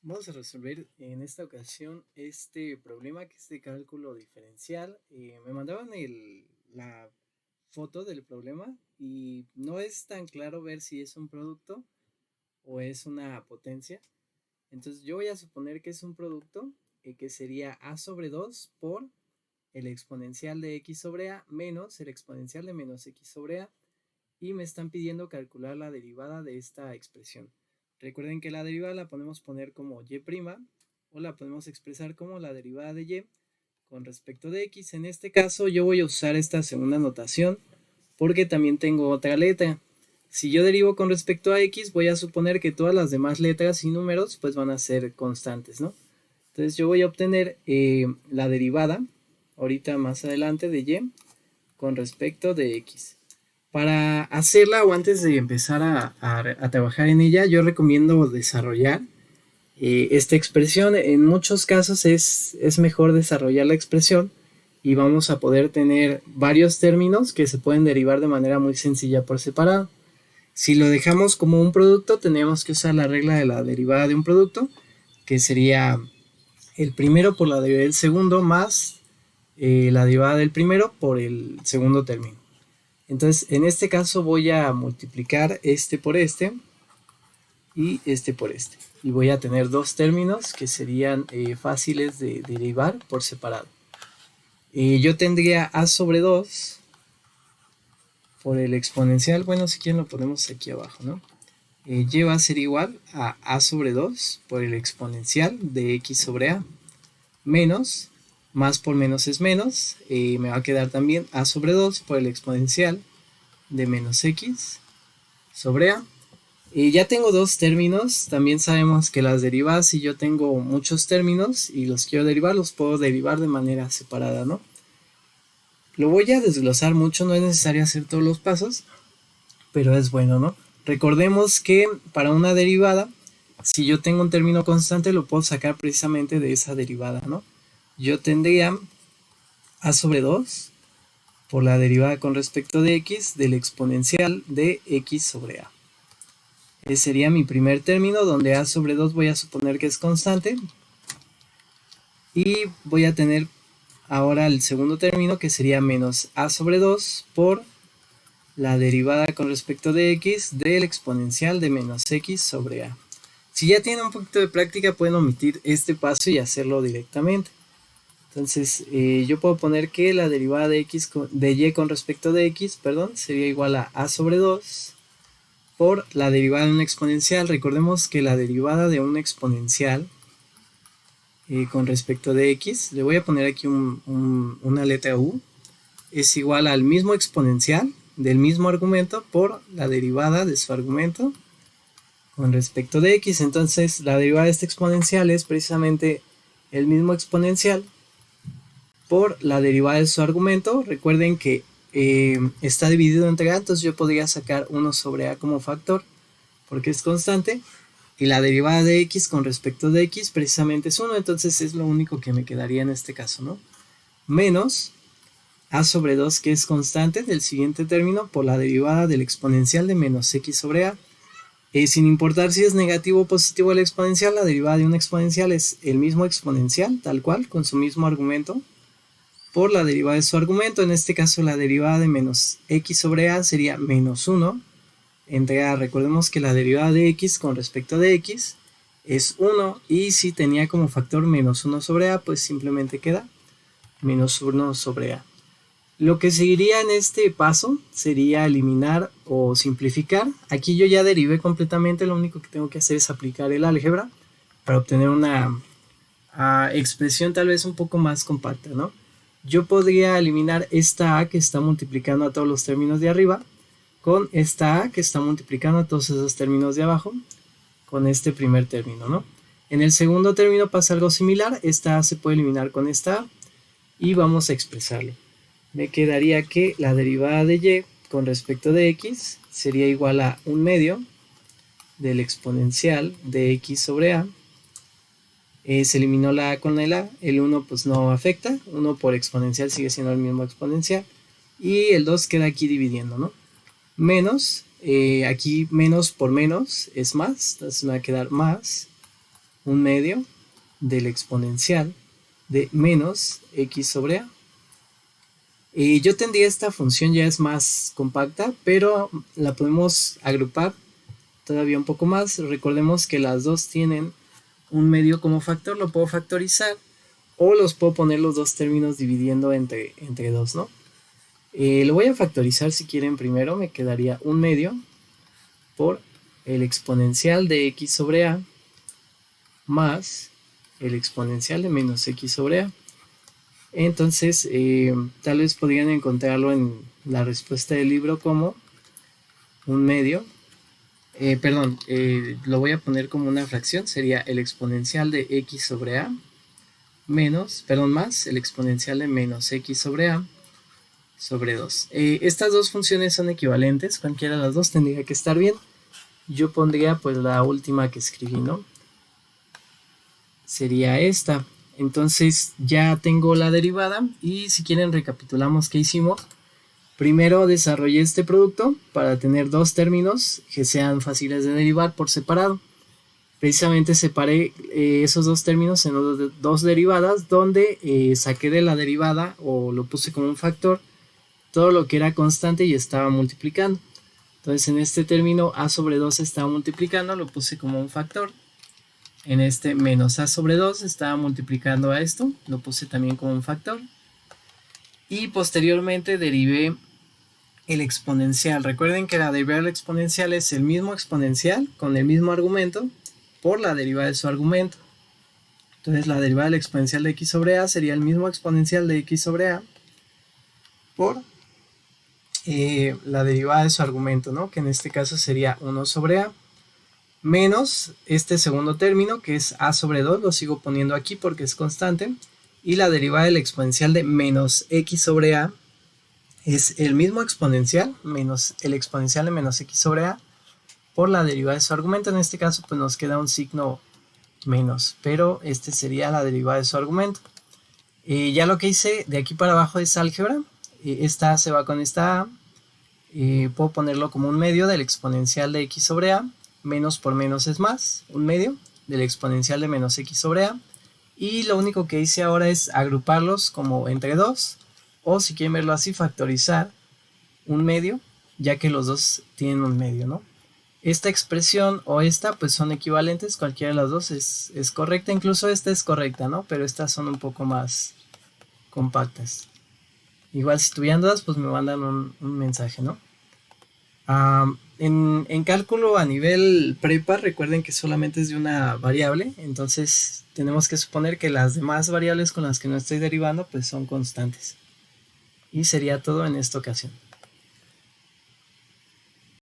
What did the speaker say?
Vamos a resolver en esta ocasión este problema que es de cálculo diferencial. Me mandaban la foto del problema y no es tan claro ver si es un producto o es una potencia. Entonces yo voy a suponer que es un producto que sería a sobre 2 por el exponencial de x sobre a menos el exponencial de menos x sobre a, y me están pidiendo calcular la derivada de esta expresión. Recuerden que la derivada la podemos poner como y' o la podemos expresar como la derivada de y con respecto de x. En este caso yo voy a usar esta segunda notación porque también tengo otra letra. Si yo derivo con respecto a x, voy a suponer que todas las demás letras y números pues van a ser constantes, ¿no? Entonces yo voy a obtener la derivada ahorita más adelante de y con respecto de x. Para hacerla o antes de empezar a trabajar en ella, yo recomiendo desarrollar esta expresión. En muchos casos es mejor desarrollar la expresión y vamos a poder tener varios términos que se pueden derivar de manera muy sencilla por separado. Si lo dejamos como un producto, tenemos que usar la regla de la derivada de un producto, que sería el primero por la derivada del segundo más la derivada del primero por el segundo término. Entonces, en este caso voy a multiplicar este por este y este por este. Y voy a tener dos términos que serían fáciles de derivar por separado. Yo tendría a sobre 2 por el exponencial. Bueno, si quieren lo ponemos aquí abajo, ¿no? Y va a ser igual a sobre 2 por el exponencial de x sobre a menos, más por menos es menos, me va a quedar también a sobre 2 por el exponencial de menos x sobre a. Ya tengo dos términos. También sabemos que las derivadas, si yo tengo muchos términos y los quiero derivar, los puedo derivar de manera separada, ¿no? Lo voy a desglosar mucho, no es necesario hacer todos los pasos, pero es bueno, ¿no? Recordemos que para una derivada, si yo tengo un término constante, lo puedo sacar precisamente de esa derivada, ¿no? Yo tendría a sobre 2 por la derivada con respecto de x del exponencial de x sobre a. Ese sería mi primer término, donde a sobre 2 voy a suponer que es constante. Y voy a tener ahora el segundo término, que sería menos a sobre 2 por la derivada con respecto de x del exponencial de menos x sobre a. Si ya tienen un poquito de práctica, pueden omitir este paso y hacerlo directamente. Entonces, yo puedo poner que la derivada de y con respecto de x, sería igual a sobre 2 por la derivada de un exponencial. Recordemos que la derivada de un exponencial con respecto de x, le voy a poner aquí una letra u, es igual al mismo exponencial del mismo argumento por la derivada de su argumento con respecto de x. Entonces la derivada de este exponencial es precisamente el mismo exponencial por la derivada de su argumento. Recuerden que está dividido entre a, entonces yo podría sacar 1 sobre a como factor porque es constante, y la derivada de x con respecto de x precisamente es 1, entonces es lo único que me quedaría en este caso, ¿no? Menos a sobre 2, que es constante del siguiente término, por la derivada del exponencial de menos x sobre a. Sin importar si es negativo o positivo el exponencial, la derivada de un exponencial es el mismo exponencial, tal cual, con su mismo argumento, por la derivada de su argumento. En este caso la derivada de menos x sobre a sería menos 1 entre a. Recordemos que la derivada de x con respecto de x es 1, y si tenía como factor menos 1 sobre a, pues simplemente queda menos 1 sobre a. Lo que seguiría en este paso sería eliminar o simplificar. Aquí yo ya derivé completamente, lo único que tengo que hacer es aplicar el álgebra para obtener una expresión tal vez un poco más compacta, ¿no? Yo podría eliminar esta a que está multiplicando a todos los términos de arriba con esta a que está multiplicando a todos esos términos de abajo con este primer término, ¿no? En el segundo término pasa algo similar. Esta a se puede eliminar con esta a y vamos a expresarlo. Me quedaría que la derivada de y con respecto de x sería igual a 1 medio del exponencial de x sobre a. Se eliminó la a con el a, el 1 pues no afecta, 1 por exponencial sigue siendo el mismo exponencial, y el 2 queda aquí dividiendo, ¿no? Menos, aquí menos por menos es más, entonces me va a quedar más un medio del exponencial de menos x sobre a. Yo tendría esta función, ya es más compacta, pero la podemos agrupar todavía un poco más. Recordemos que las dos tienen un medio como factor, lo puedo factorizar o los puedo poner los dos términos dividiendo entre 2, ¿no? Lo voy a factorizar si quieren primero, me quedaría un medio por el exponencial de x sobre a más el exponencial de menos x sobre a. Entonces, tal vez podrían encontrarlo en la respuesta del libro como un medio, lo voy a poner como una fracción, sería el exponencial de x sobre a más el exponencial de menos x sobre a sobre 2. Estas dos funciones son equivalentes, cualquiera de las dos tendría que estar bien. Yo pondría pues la última que escribí, ¿no? Sería esta. Entonces ya tengo la derivada y si quieren recapitulamos qué hicimos. Primero desarrollé este producto para tener dos términos que sean fáciles de derivar por separado. Precisamente separé esos dos términos en dos derivadas donde saqué de la derivada o lo puse como un factor todo lo que era constante y estaba multiplicando. Entonces en este término a sobre 2 estaba multiplicando, lo puse como un factor. En este menos a sobre 2 estaba multiplicando a esto, lo puse también como un factor. Y posteriormente derivé el exponencial. Recuerden que la derivada del exponencial es el mismo exponencial con el mismo argumento por la derivada de su argumento. Entonces la derivada del exponencial de x sobre a sería el mismo exponencial de x sobre a por la derivada de su argumento, ¿no? Que en este caso sería 1 sobre a menos este segundo término que es a sobre 2, lo sigo poniendo aquí porque es constante, y la derivada del exponencial de menos x sobre a es el mismo exponencial menos el exponencial de menos x sobre a por la derivada de su argumento. En este caso pues nos queda un signo menos, pero este sería la derivada de su argumento. Ya lo que hice de aquí para abajo es álgebra. Esta A se va con esta A. Puedo ponerlo como un medio del exponencial de x sobre a. Menos por menos es más, un medio del exponencial de menos x sobre a. Y lo único que hice ahora es agruparlos como entre 2. O si quieren verlo así, factorizar un medio, ya que los dos tienen un medio, ¿no? Esta expresión o esta pues son equivalentes, cualquiera de las dos es correcta, incluso esta es correcta, ¿no? Pero estas son un poco más compactas. Igual si tuvieran dudas pues me mandan un mensaje, ¿no? En cálculo a nivel prepa recuerden que solamente es de una variable, entonces tenemos que suponer que las demás variables con las que no estoy derivando pues son constantes. Y sería todo en esta ocasión.